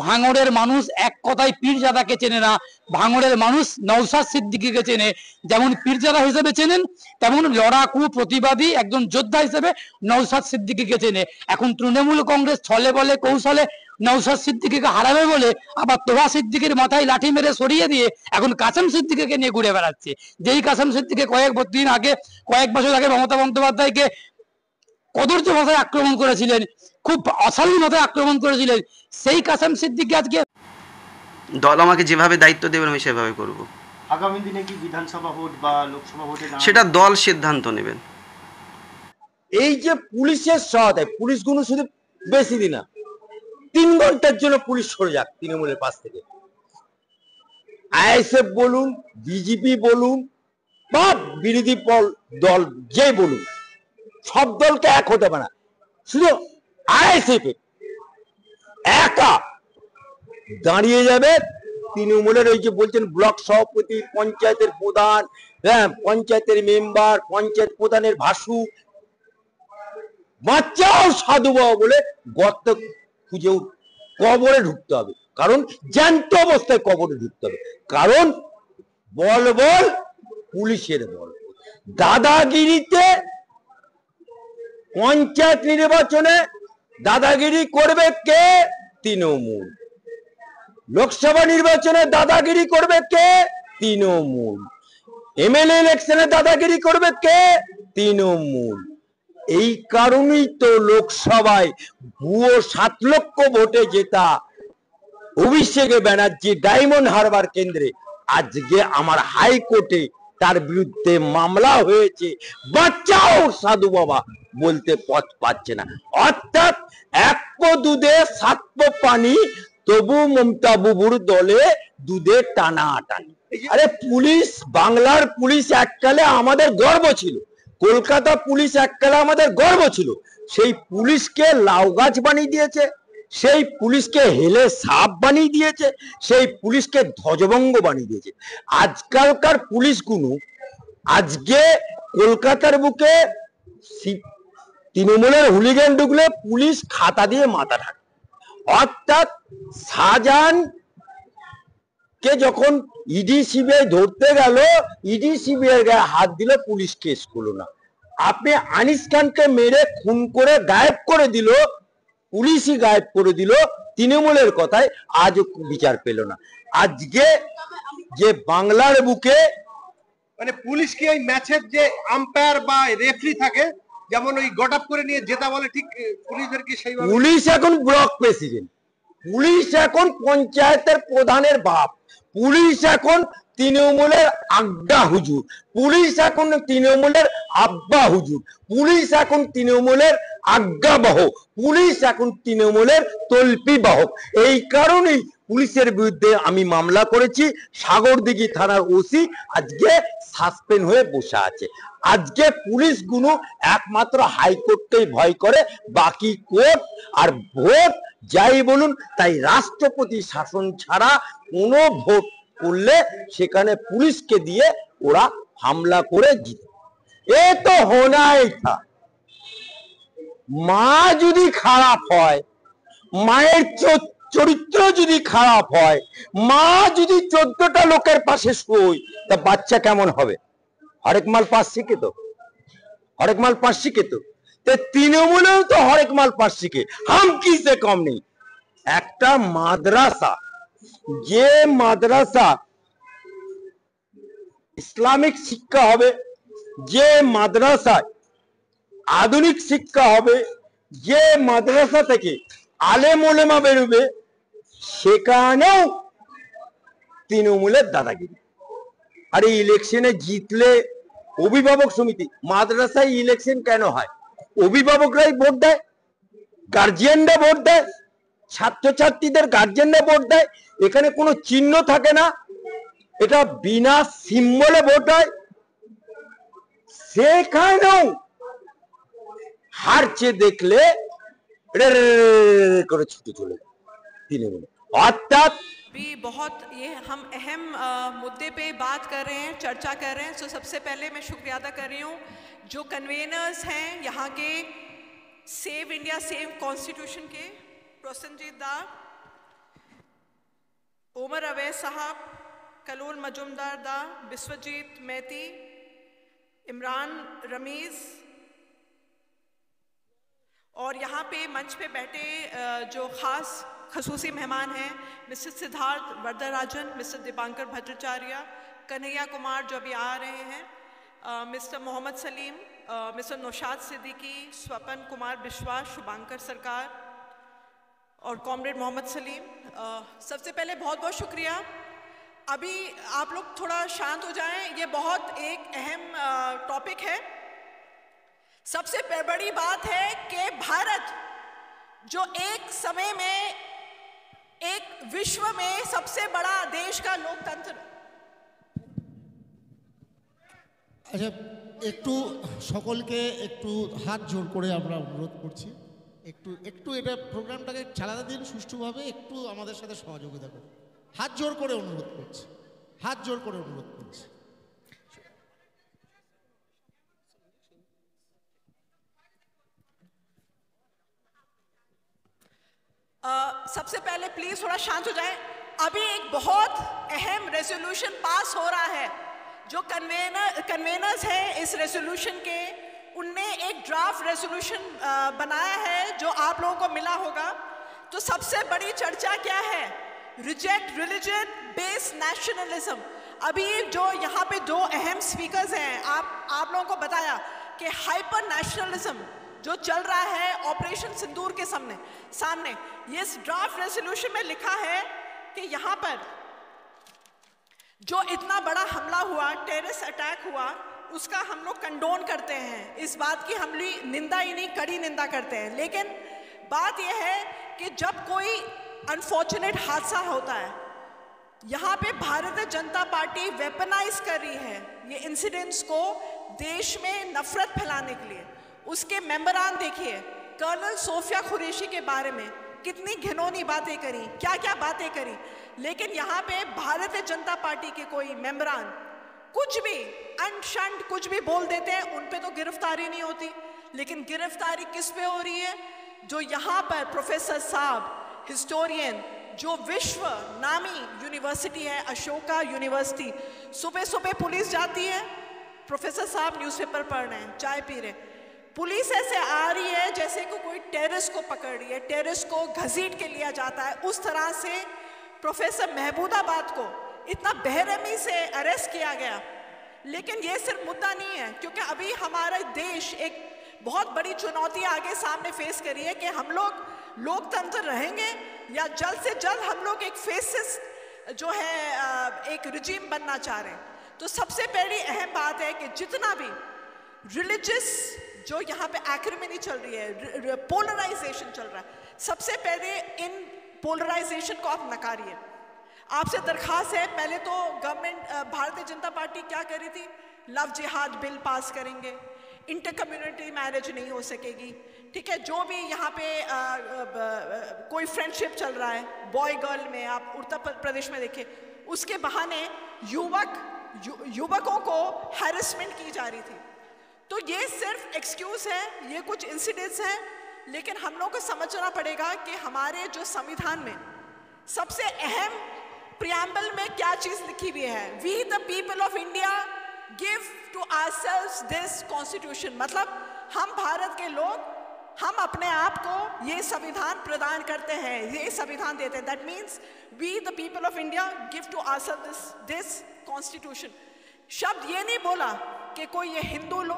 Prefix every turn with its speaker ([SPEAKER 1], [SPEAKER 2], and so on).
[SPEAKER 1] ভাঙড়ের মানুষ এক কথায় পীরজাদাকে চেনে না, ভাঙড়ের মানুষ নওশাদ সিদ্দিকীকে চেনে। যেমন পীরজাদা হিসেবে চেনেন, তেমন লড়াকু প্রতিবাদী একজন যোদ্ধা হিসেবে নওশাদ সিদ্দিকীকে চেনে। এখন তৃণমূল কংগ্রেস ছলে বলে কৌশলে নওশাদ সিদ্দিকীকে হারাবে বলে আবার তোহা সিদ্দিকীর মাথায় লাঠি মেরে সরিয়ে দিয়ে এখন কাসেম সিদ্দিকীকে নিয়ে ঘুরে বেড়াচ্ছে। যেই কাসেম সিদ্দিকী কয়েক বছর আগে মমতা বন্দ্যোপাধ্যায়কে কদর্য ভাষায় আক্রমণ করেছিলেন, খুব অশালীন ভাষায় আক্রমণ করেছিলেন, সেই কাসেম সিদ্দিকী আজকে
[SPEAKER 2] দল আমাকে যেভাবে দায়িত্ব দেবেন আমি সেভাবে করব।
[SPEAKER 3] আগামী দিনে কি বিধানসভা ভোট বা লোকসভা ভোটে
[SPEAKER 2] সেটা দল সিদ্ধান্ত নেবেন।
[SPEAKER 4] এই যে পুলিশের সহায়তায়, পুলিশগুলো শুধু বেশি দিন না, 3 ঘন্টার জন্য পুলিশ সরে যাক তৃণমূলের পাশ থেকে। আইএসএফ বলুন, বিজেপি বলুন বা বিরোধী দল যে বলুন, সব দলকে এক হতে পারে না, শুধু আইএসএফ একা দাঁড়িয়ে যাবে তৃণমূলের ওই যে বলছেন ব্লক সভাপতি, পঞ্চায়েতের প্রধান, হ্যাঁ পঞ্চায়েতের মেম্বার, পঞ্চায়েত প্রধানের ভাসু, বাচ্চাও সাধু বাবা বলে গর্ত খুঁজে কবরে ঢুকতে হবে। কারণ জ্যান্ত অবস্থায় কবরে ঢুকতে হবে, কারণ বল পুলিশের বল। দাদাগিরিতে পঞ্চায়েত নির্বাচনে দাদাগিরি করবে কে? তৃণমূল। লোকসভা নির্বাচনে দাদাগিরি করবে কে? তৃণমূল। এমএলএ ইলেকশনে দাদাগিরি করবে কে? তৃণমূল। এই কারণেই তো লোকসভায় ভুয়ো 7 লক্ষ ভোটে জেতা অভিষেক ব্যানার্জি ডায়মন্ড হারবার কেন্দ্রে আজকে আমার হাইকোর্টে তার বিরুদ্ধে মামলা হয়েছে, বাচ্চাও সাধু বাবা বলতে পথ পাচ্ছে না। অর্থাৎ 1 পো দুধে 7 পো পানি, তবু মমতা বুবুর দলে দুধে টানাটানি। আরে পুলিশ, বাংলার পুলিশ এককালে আমাদের গর্ব ছিল, কলকাতা পুলিশ এককালে আমাদের গর্ব ছিল। সেই পুলিশকে লাউ গাছ বানিয়ে দিয়েছে, সেই পুলিশকে হেলে সাপ বানিয়ে দিয়েছে, সেই পুলিশকে ধ্বজভঙ্গ বানিয়ে দিয়েছে। আজকালকার পুলিশগুলো আজকে কলকাতার বুকে তৃণমূলের হুলিগান ঢুকলে পুলিশ খাতা দিয়ে মাথা ঢাকে। অর্থাৎ শাহজাহান কে যখন ইডি সিবিআই ধরতে গেল, ইডি সিবিআই গায়ে হাত দিল, পুলিশ কেস করলো না। আপনি আনিস খানকে মেরে খুন করে গায়েব করে দিল, পুলিশই গায়েব করে দিল তৃণমূলের কথায়, আজও বিচার পেল না। আজকে যে বাংলার বুকে
[SPEAKER 3] মানে পুলিশ কি ওই ম্যাচের যে আম্পায়ার বা রেফারি থাকে, যেমন ওই গট আপ করে নিয়ে জেতা বলে, ঠিক পুলিশদের কি সেইভাবে?
[SPEAKER 4] পুলিশ এখন ব্লক প্রেসিডেন্ট, পুলিশ এখন পঞ্চায়েতের প্রধানের বাপ, পুলিশ এখন তৃণমূলের আজ্ঞা হুজুর, পুলিশ এখন তৃণমূলের আব্বা হুজুর, পুলিশ এখন তৃণমূলের আজ্ঞাবহ, পুলিশ এখন তৃণমূলের তল্পি বাহক। এই কারণেই পুলিশের বিরুদ্ধে আমি মামলা করেছি। সাগরদিঘি থানার ওসি আজকে সাসপেন্ড হয়ে বসে আছে। আজকে পুলিশগুলো একমাত্র হাইকোর্টকেই ভয় করে, বাকি কোর্ট আর ভোট যাই বলুন তাই রাষ্ট্রপতি শাসন ছাড়া কোনো ভোট করলে সেখানে পুলিশকে দিয়ে ওরা হামলা করে জিতে। এ তো হোনাই থা। মা যদি খারাপ হয়, মায়ের চরিত্র যদি খারাপ হয়, মা যদি 14টা লোকের পাশে শোয়, তা বাচ্চা কেমন হবে? হরেক মাল পাস শিখে তো, হরেক মাল পাস শিখে তো। তৃণমূলেও তো হরেক মাল পাস শিখে, হাম কি সে কম নেই। একটা মাদ্রাসা, যে মাদ্রাসা ইসলামিক শিক্ষা হবে, যে মাদ্রাসায় আধুনিক শিক্ষা হবে, যে মাদ্রাসা থেকে আলেম ওলেমা বেরোবে, সেখানেও তৃণমূলের দাদাগিরি। আর এই ইলেকশনে জিতলে অভিভাবক সমিতি, মাদ্রাসায় ইলেকশন কেন হয়? অভিভাবকরাই ভোট দেয়, গার্জিয়ানরা ভোট দেয়, ছাত্রছাত্রীদের গার্জিয়ানরা ভোট দেয়। এখানে কোনো চিহ্ন থাকে না, এটা বিনা সিম্বলে ভোট হয়। সেখানেও হারছে দেখলে করে ছুটে চলে তৃণমূল। অর্থাৎ
[SPEAKER 5] भी बहुत ये हम अहम मुद्दे पे बात कर रहे हैं, चर्चा कर रहे हैं। तो सबसे पहले मैं शुक्रिया अदा कर रही हूँ जो कन्वेनर्स हैं यहाँ के, सेव इंडिया सेव कॉन्स्टिट्यूशन के, प्रसन्नजीत दा, उमर अवैस साहब, कलोल मजुमदार दा, विश्वजीत मैती, इमरान रमीज़, और यहाँ पे मंच पे बैठे जो ख़ास खसूसी मेहमान हैं, मिस्टर सिद्धार्थ वरदराजन, मिस्टर दीपांकर भट्टाचार्य, कन्हैया कुमार जो अभी आ रहे हैं, मिस्टर मोहम्मद सलीम, मिस्टर नौशाद सिद्दीकी, स्वपन कुमार विश्वास, शुभांकर सरकार और कॉमरेड मोहम्मद सलीम, सबसे पहले बहुत बहुत शुक्रिया। अभी आप लोग थोड़ा शांत हो जाएं, ये बहुत एक अहम टॉपिक है। सबसे बड़ी बात है कि भारत जो एक समय में एक विश्व में सबसे बड़ा देश का लोकतंत्र।
[SPEAKER 6] আচ্ছা, একটু সকলকে একটু হাত জোড় করে আমরা অনুরোধ করছি, একটু এটা প্রোগ্রামটাকে চালাতে দিন সুষ্ঠুভাবে, একটু আমাদের সাথে সহযোগিতা করুন। হাত জোড় করে অনুরোধ করছি, হাত জোড় করে অনুরোধ করছি।
[SPEAKER 5] सबसे पहले प्लीज थोड़ा शांत हो जाएं। अभी एक बहुत अहम रेजोल्यूशन पास हो रहा है। जो कन्वेनर्स हैं इस रेजोल्यूशन के, उनने एक ड्राफ्ट रेजोल्यूशन बनाया है जो आप लोगों को मिला होगा। तो सबसे बड़ी चर्चा क्या है? Reject religion based nationalism. अभी जो यहाँ पे दो अहम स्पीकर्स हैं, आप लोगों को बताया कि हाइपर नेशनलिज्म जो चल रहा है ऑपरेशन सिंदूर के सामने ये इस ड्राफ्ट रेजोल्यूशन में लिखा है कि यहाँ पर जो इतना बड़ा हमला हुआ, टेररिस्ट अटैक हुआ, उसका हम लोग कंडोन करते हैं। इस बात की हम निंदा ही नहीं, कड़ी निंदा करते हैं। लेकिन बात यह है कि जब कोई अनफॉर्चुनेट हादसा होता है, यहाँ पे भारतीय जनता पार्टी वेपनाइज कर रही है ये इंसिडेंट्स को देश में नफरत फैलाने के लिए। उसके मेंबरान देखिए, कर्नल सोफिया कुरैशी के बारे में कितनी घिनौनी बातें करी, क्या क्या बातें करी। लेकिन यहाँ पे भारतीय जनता पार्टी के कोई मेंबरान कुछ भी अनशंड कुछ भी बोल देते हैं, उन पे तो गिरफ्तारी नहीं होती। लेकिन गिरफ्तारी किस पे हो रही है? जो यहाँ पर प्रोफेसर साहब हिस्टोरियन, जो विश्व नामी यूनिवर्सिटी है अशोका यूनिवर्सिटी, सुबह सुबह पुलिस जाती है, प्रोफेसर साहब न्यूज़पेपर पढ़ रहे हैं, चाय पी रहे हैं, पुलिस ऐसे आ रही है जैसे कि कोई टेररिस्ट को पकड़ रही है, टेररिस्ट को घसीट के लिया जाता है। उस तरह से प्रोफेसर महमूदाबाद को इतना बेरहमी से अरेस्ट किया गया। लेकिन ये सिर्फ मुद्दा नहीं है, क्योंकि अभी हमारा देश एक बहुत बड़ी चुनौती आगे सामने फेस करी है कि हम लोग लोकतंत्र रहेंगे या जल्द से जल्द हम लोग एक फेसिस्ट जो है एक रिजीम बनना चाह रहे हैं। तो सबसे पहली अहम बात है कि जितना भी रिलीजियस जो यहाँ पे एक्रिमनी चल रही है, पोलराइजेशन चल रहा है, सबसे पहले इन पोलराइजेशन को आप नकारिए। आपसे दरखास्त है, पहले तो गवर्नमेंट भारतीय जनता पार्टी क्या कर रही थी, लव जिहाद बिल पास करेंगे, इंटर कम्युनिटी मैरिज नहीं हो सकेगी, ठीक है। जो भी यहाँ पे कोई फ्रेंडशिप चल रहा है बॉय गर्ल में, आप उत्तर प्रदेश में देखिए, उसके बहाने युवकों को हैरेसमेंट की जा रही थी। तो ये सिर्फ एक्सक्यूज है, ये कुछ इंसिडेंट्स हैं। लेकिन हम लोग को समझना पड़ेगा कि हमारे जो संविधान में सबसे अहम प्रियम्बल में क्या चीज लिखी हुई है, we the people of India give to ourselves this constitution. मतलब हम भारत के लोग, हम अपने आप को ये संविधान प्रदान करते हैं, ये संविधान देते हैं। That means we the people of India give to ourselves this constitution. शब्द ये नहीं बोला कि कोई ये हिंदू लोग